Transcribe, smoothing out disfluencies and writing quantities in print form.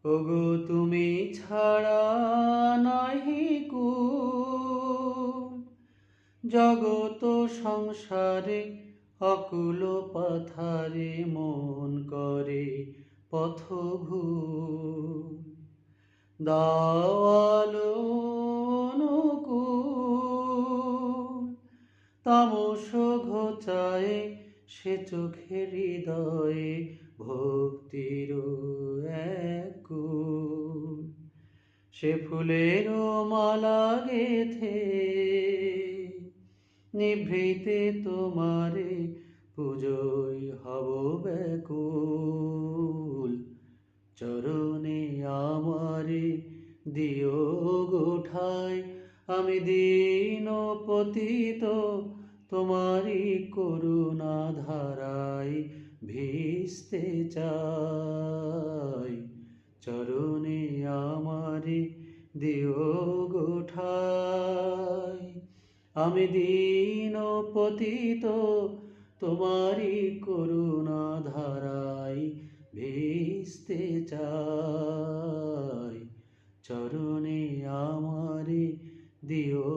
ওগো তুমি ছাড়া নাহি কো জগত সংসারে, অকুল পাথারে মন করে পথভূল। দাওয়ালো অনুকূল, তামস ঘোচায় সে চোখের হৃদয়ে ভক্তির এক কুল। সে ফুলের মালা গেথে নিভৃতে তোমারে পুজোয় হব ব্যাকুল। চরণে আমারে দিও গো ঠাই, আমি দীন পতিত তোমারি করুণা ধারায় ভিজতে চাই। চরণে আমারে দিও গো ঠাই, আমি দীন পতিত তোমারি করুণা ধারায় ভিজতে চাই। চরণে আমারে দিও